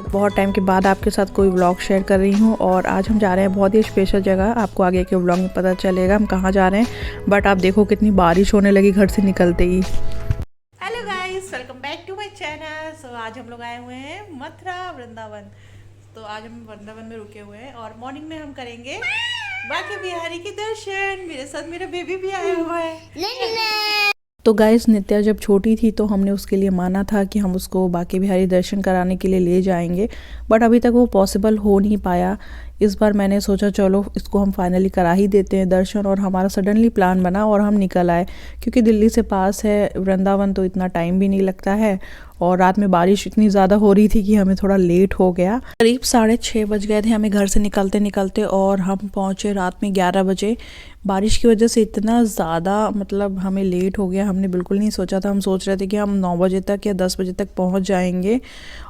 बहुत टाइम के बाद आपके साथ कोई व्लॉग शेयर कर रही हूँ और आज हम जा रहे हैं बहुत ही स्पेशल जगह। आपको आगे के व्लॉग में पता चलेगा हम कहाँ जा रहे हैं। बट आप देखो कितनी बारिश होने लगी घर से निकलते ही। Hello guys, welcome back to my channel. So आज हम लोग आए हुए हैं मथुरा वृंदावन। तो आज हम वृंदावन में रुके हुए हैं और मॉर्निंग में हम करेंगे बांके बिहारी के दर्शन। मेरे साथ मेरा बेबी भी आया हुआ है। तो गाइस, नित्या जब छोटी थी तो हमने उसके लिए माना था कि हम उसको बांके बिहारी दर्शन कराने के लिए ले जाएंगे, बट अभी तक वो पॉसिबल हो नहीं पाया। इस बार मैंने सोचा चलो इसको हम फाइनली करा ही देते हैं दर्शन, और हमारा सडनली प्लान बना और हम निकल आए। क्योंकि दिल्ली से पास है वृंदावन तो इतना टाइम भी नहीं लगता है, और रात में बारिश इतनी ज़्यादा हो रही थी कि हमें थोड़ा लेट हो गया। करीब 6:30 बज गए थे हमें घर से निकलते निकलते, और हम पहुँचे रात में 11 बजे। बारिश की वजह से इतना ज़्यादा मतलब हमें लेट हो गया, हमने बिल्कुल नहीं सोचा था। हम सोच रहे थे कि हम 9 बजे तक या 10 बजे तक पहुँच जाएंगे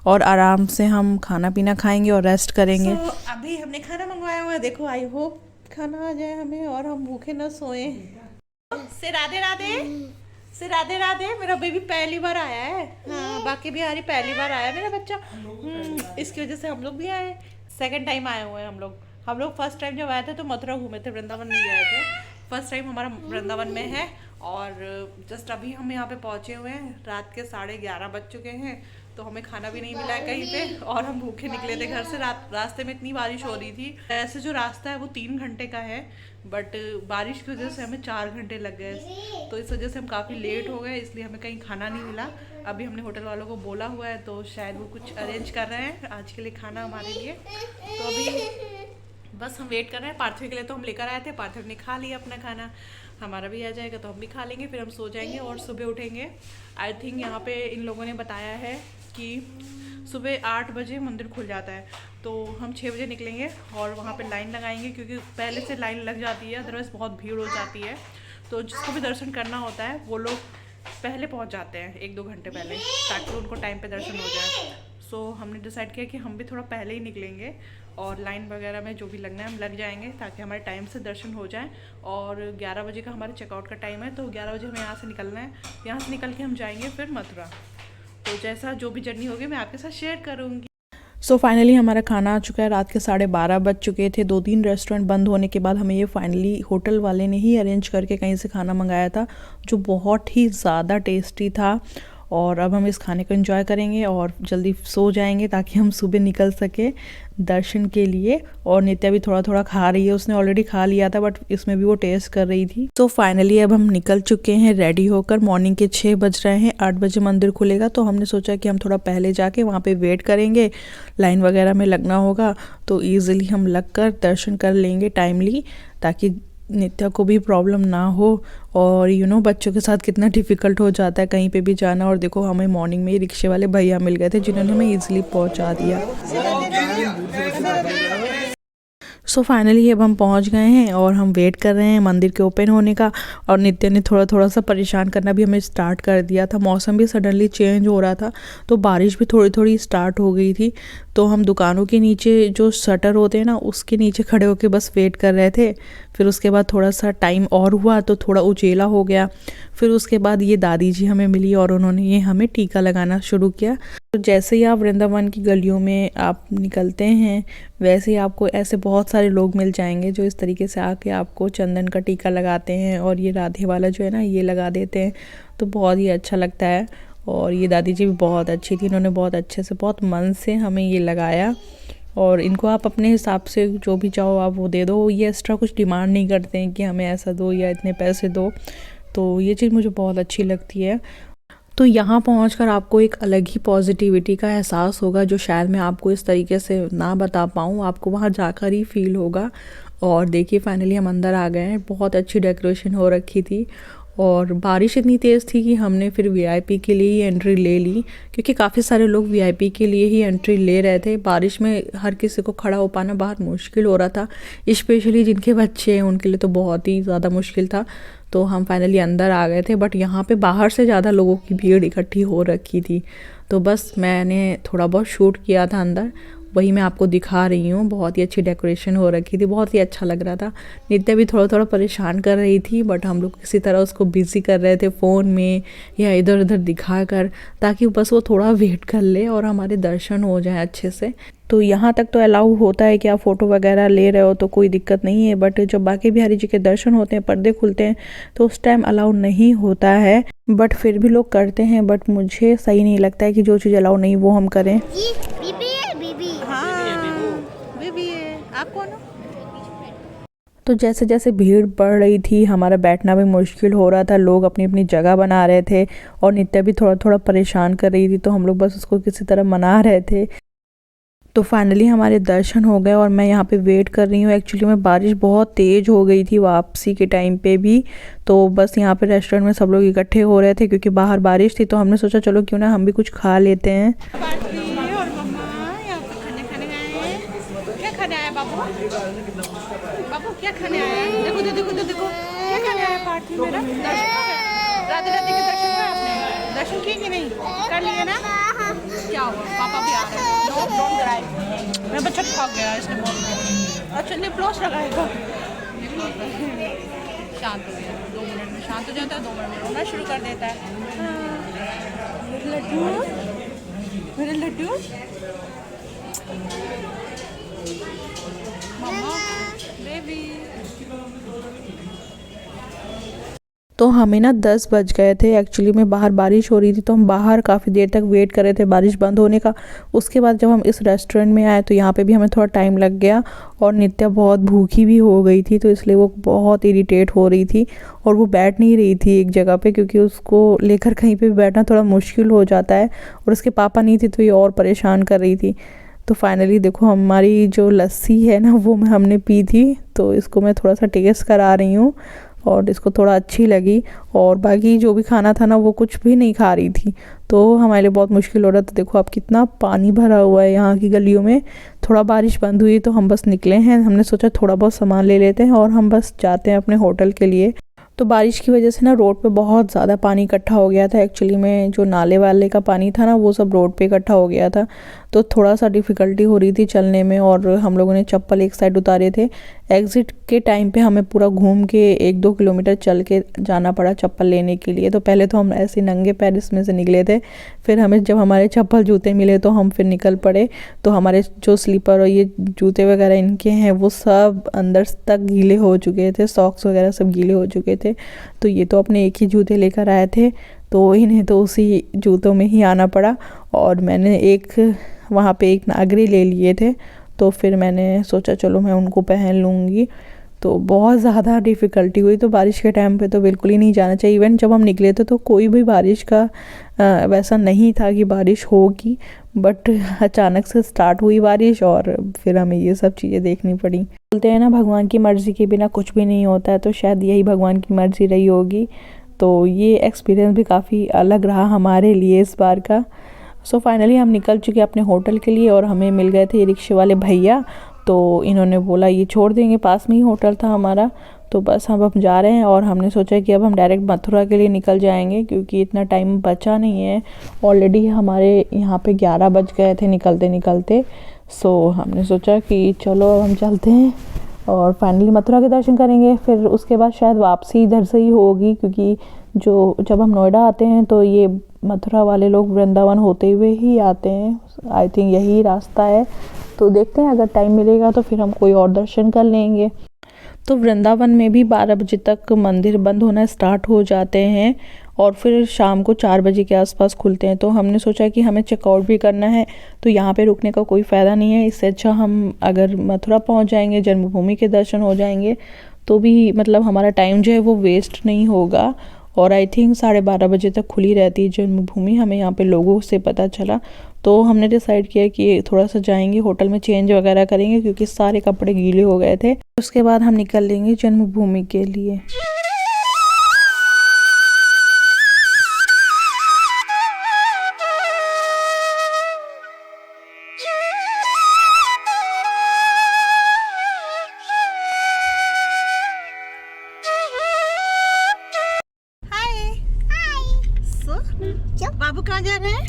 और आराम से हम खाना पीना खाएंगे और रेस्ट करेंगे। अभी हमने खाना मंगवाया हुआ है, देखो। आई होप खाना आ जाए हमें और हम भूखे न सोए। से राधे राधे, से राधे राधे। मेरा बेबी पहली बार आया है। हाँ, बांके बिहारी पहली बार आया मेरा बच्चा। इसकी वजह से हम लोग भी आए। सेकंड टाइम आए हुए हैं हम लोग। फर्स्ट टाइम जब आए थे तो मथुरा घूमे थे, वृंदावन नहीं गए थे। फर्स्ट टाइम हमारा वृंदावन में है। और जस्ट अभी हम यहाँ पे पहुँचे हुए हैं। रात के 11:30 बज चुके हैं, तो हमें खाना भी नहीं मिला है कहीं पे, और हम भूखे निकले थे घर से। रास्ते में इतनी बारिश हो रही थी। ऐसे जो रास्ता है वो 3 घंटे का है, बट बारिश की वजह से हमें 4 घंटे लग गए। तो इस वजह से हम काफ़ी लेट हो गए, इसलिए हमें कहीं खाना नहीं मिला। अभी हमने होटल वालों को बोला हुआ है, तो शायद वो कुछ अरेंज कर रहे हैं आज के लिए खाना हमारे लिए। तो अभी बस हम वेट कर रहे हैं। पार्थिव के लिए तो हम लेकर आए थे, पार्थिव ने खा लिया अपना खाना। हमारा भी आ जाएगा तो हम भी खा लेंगे, फिर हम सो जाएंगे और सुबह उठेंगे। आई थिंक यहाँ पे इन लोगों ने बताया है कि सुबह 8 बजे मंदिर खुल जाता है, तो हम 6 बजे निकलेंगे और वहाँ पे लाइन लगाएंगे, क्योंकि पहले से लाइन लग जाती है, अदरवाइज़ बहुत भीड़ हो जाती है। तो जिसको भी दर्शन करना होता है वो लोग पहले पहुँच जाते हैं, 1-2 घंटे पहले, ताकि उनको टाइम पे दर्शन हो जाए। सो हमने डिसाइड किया कि हम भी थोड़ा पहले ही निकलेंगे और लाइन वगैरह में जो भी लगना है हम लग जाएंगे, ताकि हमारे टाइम से दर्शन हो जाए। और 11 बजे का हमारा चेकआउट का टाइम है, तो 11 बजे हमें यहाँ से निकलना है। यहाँ से निकल के हम जाएंगे फिर मथुरा। तो जैसा जो भी जर्नी होगी मैं आपके साथ शेयर करूँगी। सो फाइनली हमारा खाना आ चुका है। रात के 12:30 बज चुके थे। 2-3 रेस्टोरेंट बंद होने के बाद हमें ये फाइनली होटल वाले ने ही अरेंज करके कहीं से खाना मंगाया था, जो बहुत ही ज़्यादा टेस्टी था। और अब हम इस खाने को एंजॉय करेंगे और जल्दी सो जाएंगे, ताकि हम सुबह निकल सके दर्शन के लिए। और नित्या भी थोड़ा थोड़ा खा रही है, उसने ऑलरेडी खा लिया था बट इसमें भी वो टेस्ट कर रही थी। तो फाइनली अब हम निकल चुके हैं रेडी होकर। मॉर्निंग के 6 बज रहे हैं, 8 बजे मंदिर खुलेगा, तो हमने सोचा कि हम थोड़ा पहले जाके वहाँ पे वेट करेंगे। लाइन वगैरह में लगना होगा तो ईजिली हम लग कर दर्शन कर लेंगे टाइमली, ताकि नित्या को भी प्रॉब्लम ना हो। और बच्चों के साथ कितना डिफ़िकल्ट हो जाता है कहीं पे भी जाना। और देखो हमें मॉर्निंग में ही रिक्शे वाले भैया मिल गए थे, जिन्होंने हमें ईजिली पहुंचा दिया। सो फाइनली अब हम पहुंच गए हैं और हम वेट कर रहे हैं मंदिर के ओपन होने का। और नित्या ने थोड़ा थोड़ा सा परेशान करना भी हमें स्टार्ट कर दिया था। मौसम भी सडनली चेंज हो रहा था, तो बारिश भी थोड़ी थोड़ी स्टार्ट हो गई थी। तो हम दुकानों के नीचे जो शटर होते हैं ना, उसके नीचे खड़े होकर बस वेट कर रहे थे। फिर उसके बाद थोड़ा सा टाइम और हुआ तो थोड़ा उजेला हो गया। फिर उसके बाद ये दादी जी हमें मिली और उन्होंने ये हमें टीका लगाना शुरू किया। तो जैसे ही आप वृंदावन की गलियों में आप निकलते हैं, वैसे ही आपको ऐसे बहुत सारे लोग मिल जाएंगे जो इस तरीके से आके आपको चंदन का टीका लगाते हैं। और ये राधे वाला जो है ना, ये लगा देते हैं, तो बहुत ही अच्छा लगता है। और ये दादी जी भी बहुत अच्छी थी, इन्होंने बहुत अच्छे से, बहुत मन से हमें ये लगाया। और इनको आप अपने हिसाब से जो भी चाहो आप वो दे दो। ये एक्स्ट्रा कुछ डिमांड नहीं करते हैं कि हमें ऐसा दो या इतने पैसे दो। तो ये चीज़ मुझे बहुत अच्छी लगती है। तो यहाँ पहुँचकर आपको एक अलग ही पॉजिटिविटी का एहसास होगा, जो शायद मैं आपको इस तरीके से ना बता पाऊँ, आपको वहाँ जाकर ही फील होगा। और देखिए फाइनली हम अंदर आ गए हैं। बहुत अच्छी डेकोरेशन हो रखी थी, और बारिश इतनी तेज़ थी कि हमने फिर वीआईपी के लिए ही एंट्री ले ली, क्योंकि काफ़ी सारे लोग वीआईपी के लिए ही एंट्री ले रहे थे। बारिश में हर किसी को खड़ा हो पाना बाहर मुश्किल हो रहा था, स्पेशली जिनके बच्चे हैं उनके लिए तो बहुत ही ज़्यादा मुश्किल था। तो हम फाइनली अंदर आ गए थे, बट यहाँ पे बाहर से ज़्यादा लोगों की भीड़ इकट्ठी हो रखी थी। तो बस मैंने थोड़ा बहुत शूट किया था अंदर, वही मैं आपको दिखा रही हूँ। बहुत ही अच्छी डेकोरेशन हो रखी थी, बहुत ही अच्छा लग रहा था। नित्या भी थोड़ा थोड़ा परेशान कर रही थी, बट हम लोग किसी तरह उसको बिज़ी कर रहे थे फ़ोन में या इधर उधर दिखा कर, ताकि बस वो थोड़ा वेट कर ले और हमारे दर्शन हो जाए अच्छे से। तो यहाँ तक तो अलाउ होता है कि आप फ़ोटो वगैरह ले रहे हो तो कोई दिक्कत नहीं है, बट जब बाकी बिहारी जी के दर्शन होते हैं, पर्दे खुलते हैं, तो उस टाइम अलाउ नहीं होता है। बट फिर भी लोग करते हैं, बट मुझे सही नहीं लगता है कि जो चीज़ अलाउ नहीं वो हम करें। बीबी है, बीबी। हाँ, बीबी है। आप कौन हो? तो जैसे जैसे भीड़ बढ़ रही थी, हमारा बैठना भी मुश्किल हो रहा था, लोग अपनी अपनी जगह बना रहे थे और नित्या भी थोड़ा थोड़ा परेशान कर रही थी, तो हम लोग बस उसको किसी तरह मना रहे थे। तो फाइनली हमारे दर्शन हो गए और मैं यहाँ पे वेट कर रही हूँ। एक्चुअली में बारिश बहुत तेज़ हो गई थी वापसी के टाइम पे भी, तो बस यहाँ पे रेस्टोरेंट में सब लोग इकट्ठे हो रहे थे क्योंकि बाहर बारिश थी, तो हमने सोचा चलो क्यों ना हम भी कुछ खा लेते हैं। और मम्मा यहाँ पे खाने खाने आए हैं। क्या खाने आए बाबू? बाबू क्या खाने आया? देखो देखो देखो देखो क्या खाने आया पार्टी मेरा। दर्शन हो गए? राधे राधे के दर्शन हुए आपने? दर्शन किए कि नहीं? कर लिए ना? क्या हुआ? पापा भी आ रहे हैं। Don't cry. मेरा बच्चा थक गया इसने बोल दिया। अच्छा ने प्लस लगाएगा। शांत हो गया, 2 मिनट में शांत हो जाता है, 2 मिनट में रोना शुरू कर देता है। मेरे लड्डू, मेरे लड्डू, मम्मा, बेबी। तो हमें ना 10 बज गए थे। एक्चुअली में बाहर बारिश हो रही थी, तो हम बाहर काफ़ी देर तक वेट कर रहे थे बारिश बंद होने का। उसके बाद जब हम इस रेस्टोरेंट में आए तो यहाँ पे भी हमें थोड़ा टाइम लग गया और नित्या बहुत भूखी भी हो गई थी, तो इसलिए वो बहुत इरिटेट हो रही थी और वो बैठ नहीं रही थी एक जगह पे, क्योंकि उसको लेकर कहीं पे भी बैठना थोड़ा मुश्किल हो जाता है और उसके पापा नहीं थे तो ये और परेशान कर रही थी। तो फाइनली देखो हमारी जो लस्सी है ना वो हमने पी थी, तो इसको मैं थोड़ा सा टेस्ट करा रही हूँ और इसको थोड़ा अच्छी लगी। और बाकी जो भी खाना था ना वो कुछ भी नहीं खा रही थी, तो हमारे लिए बहुत मुश्किल हो रहा था। देखो अब कितना पानी भरा हुआ है यहाँ की गलियों में। थोड़ा बारिश बंद हुई तो हम बस निकले हैं, हमने सोचा थोड़ा बहुत सामान ले लेते हैं और हम बस जाते हैं अपने होटल के लिए। तो बारिश की वजह से ना रोड पे बहुत ज़्यादा पानी इकट्ठा हो गया था। एक्चुअली में जो नाले वाले का पानी था ना वो सब रोड पे इकट्ठा हो गया था, तो थोड़ा सा डिफ़िकल्टी हो रही थी चलने में और हम लोगों ने चप्पल एक साइड उतारे थे। एग्ज़िट के टाइम पे हमें पूरा घूम के 1-2 किलोमीटर चल के जाना पड़ा चप्पल लेने के लिए। तो पहले तो हम ऐसे नंगे पैर इसमें से निकले थे, फिर हमें जब हमारे चप्पल जूते मिले तो हम फिर निकल पड़े। तो हमारे जो स्लीपर और ये जूते वगैरह इनके हैं वो सब अंदर तक गीले हो चुके थे, सॉक्स वगैरह सब गीले हो चुके थे। तो ये तो अपने एक ही जूते लेकर आए थे, तो इन्हें तो उसी जूतों में ही आना पड़ा। और मैंने वहाँ पे एक नागरी ले लिए थे, तो फिर मैंने सोचा चलो मैं उनको पहन लूँगी। तो बहुत ज़्यादा डिफ़िकल्टी हुई। तो बारिश के टाइम पे तो बिल्कुल ही नहीं जाना चाहिए। इवन जब हम निकले थे तो कोई भी बारिश का वैसा नहीं था कि बारिश होगी, बट अचानक से स्टार्ट हुई बारिश और फिर हमें ये सब चीज़ें देखनी पड़ी। बोलते हैं ना भगवान की मर्ज़ी के बिना कुछ भी नहीं होता है, तो शायद यही भगवान की मर्ज़ी रही होगी। तो ये एक्सपीरियंस भी काफ़ी अलग रहा हमारे लिए इस बार का। सो फाइनली हम निकल चुके अपने होटल के लिए और हमें मिल गए थे रिक्शे वाले भैया। तो इन्होंने बोला ये छोड़ देंगे, पास में ही होटल था हमारा। तो बस हम जा रहे हैं और हमने सोचा कि अब हम डायरेक्ट मथुरा के लिए निकल जाएंगे, क्योंकि इतना टाइम बचा नहीं है। ऑलरेडी हमारे यहाँ पे 11 बज गए थे निकलते निकलते। सो हमने सोचा कि चलो अब हम चलते हैं और फाइनली मथुरा के दर्शन करेंगे। फिर उसके बाद शायद वापसी इधर से ही होगी, क्योंकि जब हम नोएडा आते हैं तो ये मथुरा वाले लोग वृंदावन होते हुए ही आते हैं। आई थिंक यही रास्ता है। तो देखते हैं, अगर टाइम मिलेगा तो फिर हम कोई और दर्शन कर लेंगे। तो वृंदावन में भी 12 बजे तक मंदिर बंद होना स्टार्ट हो जाते हैं और फिर शाम को 4 बजे के आसपास खुलते हैं। तो हमने सोचा कि हमें चेकआउट भी करना है, तो यहाँ पे रुकने का कोई फ़ायदा नहीं है। इससे अच्छा हम अगर मथुरा पहुँच जाएंगे, जन्मभूमि के दर्शन हो जाएंगे, तो भी मतलब हमारा टाइम जो है वो वेस्ट नहीं होगा। और आई थिंक 12:30 बजे तक खुली रहती है जन्मभूमि, हमें यहाँ पे लोगों से पता चला। तो हमने डिसाइड किया कि थोड़ा सा जाएंगे, होटल में चेंज वगैरह करेंगे, क्योंकि सारे कपड़े गीले हो गए थे। उसके बाद हम निकल लेंगे जन्मभूमि के लिए। बाबू कहाँ जा रहे हैं?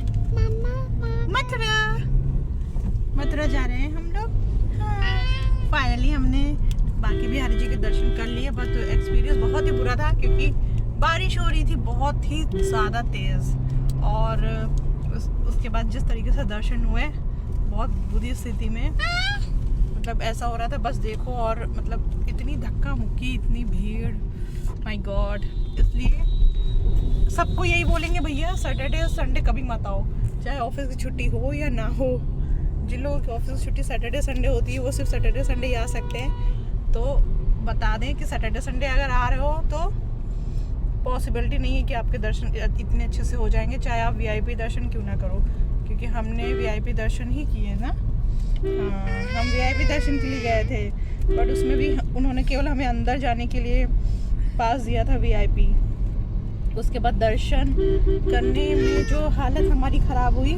मथुरा। मथुरा जा रहे हैं हम लोग। हाँ फाइनली हमने बाकी बिहारी जी के दर्शन कर लिए, बट एक्सपीरियंस बहुत ही बुरा था क्योंकि बारिश हो रही थी बहुत ही ज़्यादा तेज़, और उसके बाद जिस तरीके से दर्शन हुए बहुत बुरी स्थिति में, मतलब ऐसा हो रहा था बस देखो, और मतलब इतनी धक्का मुक्की, इतनी भीड़, माय गॉड। इसलिए सबको यही बोलेंगे भैया सैटरडे और संडे कभी मत आओ, चाहे ऑफिस की छुट्टी हो या ना हो। जिन लोगों की ऑफिस की छुट्टी सैटरडे संडे होती है वो सिर्फ सैटरडे संडे ही आ सकते हैं। तो बता दें कि सैटरडे संडे अगर आ रहे हो तो पॉसिबिलिटी नहीं है कि आपके दर्शन इतने अच्छे से हो जाएंगे, चाहे आप वीआईपी दर्शन क्यों ना करो, क्योंकि हमने वीआईपी दर्शन ही किए ना। हाँ हम वीआईपी दर्शन के लिए गए थे, बट उसमें भी उन्होंने केवल हमें अंदर जाने के लिए पास दिया था वीआईपी। उसके बाद दर्शन करने में जो हालत हमारी ख़राब हुई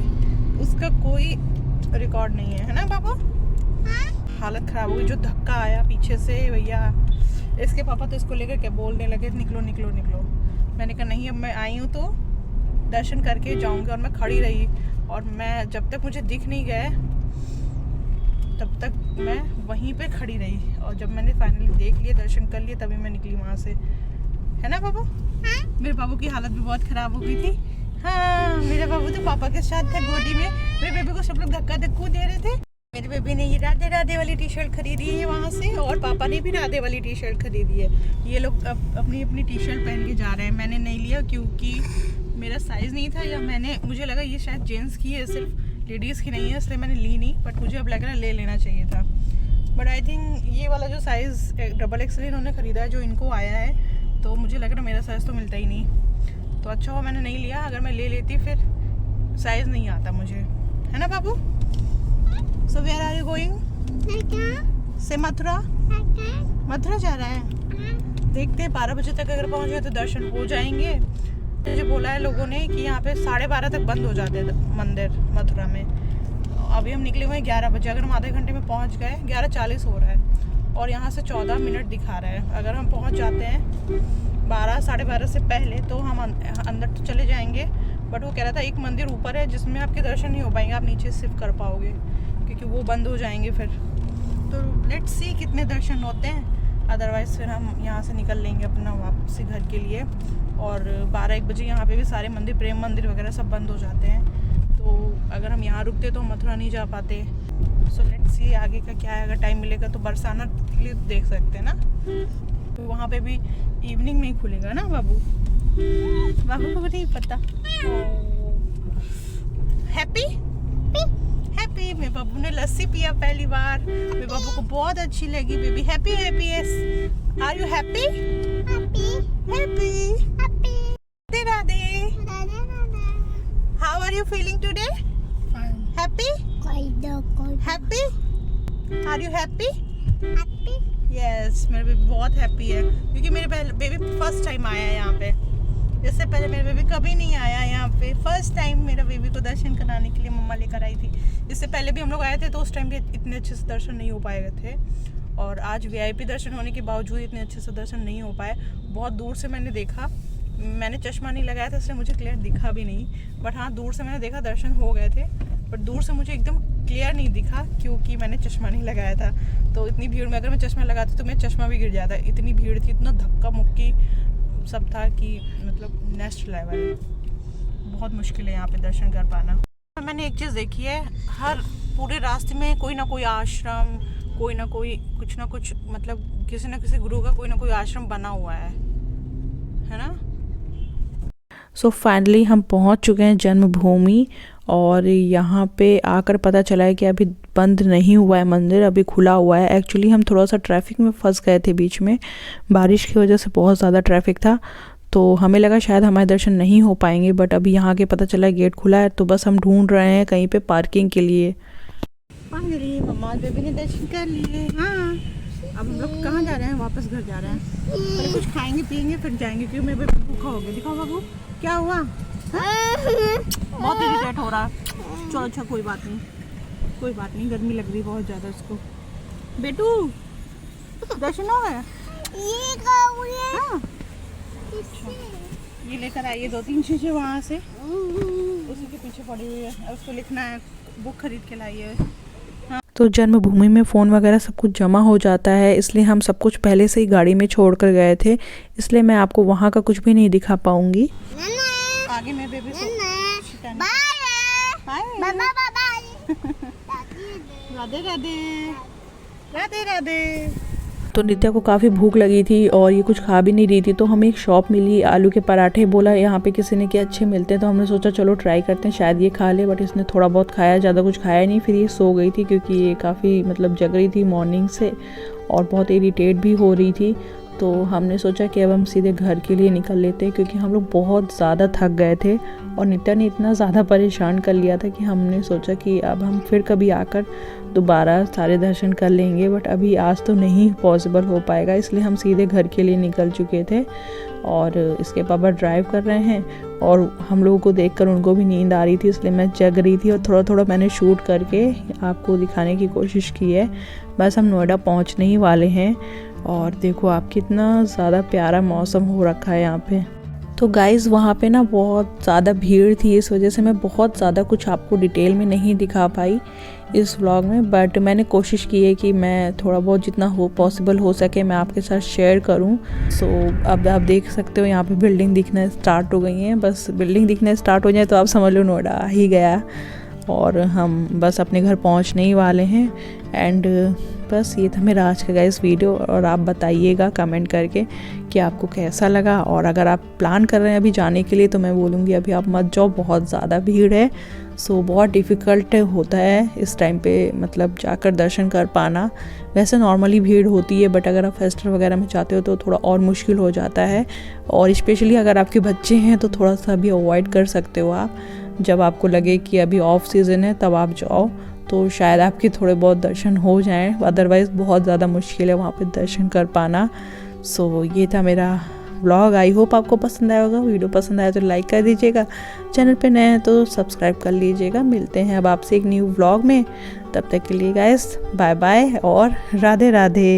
उसका कोई रिकॉर्ड नहीं है ना बाबा। हालत ख़राब हुई, जो धक्का आया पीछे से भैया। इसके पापा तो इसको लेकर क्या बोलने लगे, निकलो निकलो निकलो। मैंने कहा नहीं, अब मैं आई हूँ तो दर्शन करके जाऊँगी। और मैं खड़ी रही, और मैं जब तक मुझे दिख नहीं गए तब तक मैं वहीं पे खड़ी रही, और जब मैंने फाइनली देख लिए, दर्शन कर लिए, तभी मैं निकली वहाँ से, है ना बाबू। मेरे बाबू की हालत भी बहुत ख़राब हो गई थी। हाँ मेरा बाबू तो पापा के साथ था गोदी में, मेरे बेबी को सब लोग धक्का धक्कू दे रहे थे। मेरे बेबी ने ये राधे राधे वाली टी शर्ट खरीदी है वहाँ से, और पापा ने भी राधे वाली टी शर्ट खरीदी है। ये लोग अपनी अपनी टी शर्ट पहन के जा रहे हैं। मैंने नहीं लिया क्योंकि मेरा साइज़ नहीं था, या मुझे लगा ये शायद जेंट्स की है, सिर्फ लेडीज़ की नहीं है, इसलिए मैंने ली नहीं। बट मुझे अब लग रहा है ले लेना चाहिए था। बट आई थिंक ये वाला जो साइज़ XXL इन्होंने ख़रीदा है, जो इनको आया है, तो मुझे लग रहा है मेरा साइज़ तो मिलता ही नहीं। तो अच्छा हो मैंने नहीं लिया, अगर मैं ले लेती फिर साइज़ नहीं आता मुझे, है ना बाबू। So where are you going? से मथुरा। मथुरा जा रहा है। देखते हैं 12 बजे तक अगर पहुंच गए तो दर्शन हो जाएंगे। मुझे बोला है लोगों ने कि यहाँ पे 12:30 तक बंद हो जाते हैं मंदिर मथुरा में। अभी हम निकले हुए हैं 11 बजे, अगर हम आधे घंटे में पहुँच गए, 11:40 हो रहा है और यहाँ से 14 मिनट दिखा रहा है। अगर हम पहुँच जाते हैं 12-12:30 से पहले तो हम अंदर तो चले जाएंगे। बट वो कह रहा था एक मंदिर ऊपर है जिसमें आपके दर्शन नहीं हो पाएंगे, आप नीचे सिर्फ कर पाओगे क्योंकि वो बंद हो जाएंगे फिर। तो लेट्स सी कितने दर्शन होते हैं, अदरवाइज़ फिर हम यहाँ से निकल लेंगे अपना वापसी घर के लिए। और 12-1 बजे यहाँ पे भी सारे मंदिर, प्रेम मंदिर वगैरह सब बंद हो जाते हैं। तो अगर हम यहाँ रुकते तो मथुरा नहीं जा पाते। सो लेट्स सी आगे का क्या है। अगर टाइम मिलेगा तो बरसाना के लिए देख सकते हैं ना, तो वहाँ पे भी इवनिंग में ही खुलेगा ना बाबू। बाबू को नहीं पता। Happy happy. मेरे बाबू ने लस्सी पिया पहली बार, मेरे बाबू को बहुत अच्छी लगी। Baby happy happy yes. Are you happy? Happy Radhe Radhe. How are you feeling today? Happy happy. Are you happy? Yes मेरा बेबी बहुत हैप्पी है क्योंकि मेरे बेबी फर्स्ट टाइम आया है यहाँ पे। इससे पहले मेरा बेबी कभी नहीं आया यहाँ पे, फर्स्ट टाइम मेरा बेबी को दर्शन कराने के लिए मम्मा लेकर आई थी। इससे पहले भी हम लोग आए थे तो उस टाइम भी इतने अच्छे से दर्शन नहीं हो पाए थे, और आज वीआईपी दर्शन होने के बावजूद इतने अच्छे से दर्शन नहीं हो पाए। बहुत दूर से मैंने देखा, मैंने चश्मा नहीं लगाया था इसलिए मुझे क्लियर दिखा भी नहीं, बट हाँ दूर से मैंने देखा दर्शन हो गए थे, बट दूर से मुझे एकदम क्लियर नहीं दिखा क्योंकि मैंने चश्मा नहीं लगाया था। तो इतनी भीड़ में अगर मैं चश्मा लगाती तो मेरा चश्मा भी गिर जाता। इतनी भीड़ थी, इतना धक्का मुक्की सब था कि मतलब नेक्स्ट लेवल। बहुत मुश्किल है यहाँ पे दर्शन कर पाना। मैंने एक चीज़ देखी है, हर पूरे रास्ते में कोई ना कोई आश्रम, कोई ना कोई कुछ ना कुछ, मतलब किसी ना किसी गुरु का कोई ना कोई आश्रम बना हुआ है ना। सो फाइनली हम पहुंच चुके हैं जन्मभूमि, और यहाँ पे आकर पता चला है कि अभी बंद नहीं हुआ है मंदिर, अभी खुला हुआ है। एक्चुअली हम थोड़ा सा ट्रैफिक में फंस गए थे बीच में, बारिश की वजह से बहुत ज़्यादा ट्रैफिक था, तो हमें लगा शायद हमारे दर्शन नहीं हो पाएंगे। बट अभी यहाँ के पता चला गेट खुला है, तो बस हम ढूंढ रहे हैं कहीं पे पार्किंग के लिए। फाइनली मम्मा बेबी ने दर्शन कर लिए। हाँ अब हम लोग कहाँ जा रहे हैं? वापस घर जा रहे हैं। पहले कुछ खाएंगे पियेंगे फिर जाएंगे क्योंकि मेरे बेबी भूखा हो गया। दिखाओ बाबू क्या हुआ? बहुत इरिटेट हो रहा। चलो अच्छा कोई बात नहीं, गर्मी लग रही बहुत ज़्यादा इसको। बेटू दर्शन हो गया? हाँ ये लेकर आइए 2-3 चीज़ें वहाँ से, उसी के पीछे पड़ी हुई है, उसको लिखना है, बुक खरीद के लाइए। हाँ तो जन्मभूमि में फ़ोन वगैरह सब कुछ जमा हो जाता है, इसलिए हम सब कुछ पहले से ही गाड़ी में छोड़ कर गए थे, इसलिए मैं आपको वहाँ का कुछ भी नहीं दिखा पाऊँगी। आगे मैं बेबी राधे राधे राधे राधे। तो नित्या को काफ़ी भूख लगी थी और ये कुछ खा भी नहीं रही थी, तो हमें एक शॉप मिली आलू के पराठे, बोला यहाँ पे किसी ने कि अच्छे मिलते हैं, तो हमने सोचा चलो ट्राई करते हैं, शायद ये खा ले। बट इसने थोड़ा बहुत खाया, ज़्यादा कुछ खाया नहीं। फिर ये सो गई थी क्योंकि ये काफ़ी मतलब जग रही थी मॉर्निंग से और बहुत इरिटेट भी हो रही थी। तो हमने सोचा कि अब हम सीधे घर के लिए निकल लेते हैं, क्योंकि हम लोग बहुत ज़्यादा थक गए थे और नित्या ने इतना ज़्यादा परेशान कर लिया था कि हमने सोचा कि अब हम फिर कभी आकर दोबारा सारे दर्शन कर लेंगे। बट अभी आज तो नहीं पॉसिबल हो पाएगा, इसलिए हम सीधे घर के लिए निकल चुके थे। और इसके पापा ड्राइव कर रहे हैं और हम लोगों को देखकर उनको भी नींद आ रही थी, इसलिए मैं जग रही थी और थोड़ा थोड़ा मैंने शूट करके आपको दिखाने की कोशिश की है। बस हम नोएडा पहुंचने ही वाले हैं और देखो आप कितना ज़्यादा प्यारा मौसम हो रखा है यहाँ पे। तो गाइज़ वहाँ पे ना बहुत ज़्यादा भीड़ थी, इस वजह से मैं बहुत ज़्यादा कुछ आपको डिटेल में नहीं दिखा पाई इस व्लॉग में। बट मैंने कोशिश की है कि मैं थोड़ा बहुत जितना हो पॉसिबल हो सके मैं आपके साथ शेयर करूं। सो अब आप देख सकते हो यहाँ पे बिल्डिंग दिखना स्टार्ट हो गई हैं। बस बिल्डिंग दिखना स्टार्ट हो जाए तो आप समझ लो नोएडा आ ही गया और हम बस अपने घर पहुँचने ही वाले हैं। एंड बस ये था मेरा आज का गाइस वीडियो, और आप बताइएगा कमेंट करके कि आपको कैसा लगा। और अगर आप प्लान कर रहे हैं अभी जाने के लिए तो मैं बोलूँगी अभी आप मत जाओ, बहुत ज़्यादा भीड़ है। सो बहुत डिफ़िकल्ट होता है इस टाइम पे मतलब जाकर दर्शन कर पाना। वैसे नॉर्मली भीड़ होती है, बट अगर आप फेस्टिवल वगैरह में जाते हो तो थोड़ा और मुश्किल हो जाता है। और स्पेशली अगर आपके बच्चे हैं तो थोड़ा सा भी अवॉइड कर सकते हो आप। जब आपको लगे कि अभी ऑफ सीज़न है तब आप जाओ, तो शायद आपके थोड़े बहुत दर्शन हो जाएं, अदरवाइज़ बहुत ज़्यादा मुश्किल है वहाँ पे दर्शन कर पाना। सो ये था मेरा व्लॉग। आई होप आपको पसंद आया होगा। वीडियो पसंद आया तो लाइक कर दीजिएगा, चैनल पे नए हैं तो सब्सक्राइब कर लीजिएगा। मिलते हैं अब आपसे एक न्यू व्लॉग में, तब तक के लिए गाइस बाय बाय और राधे राधे।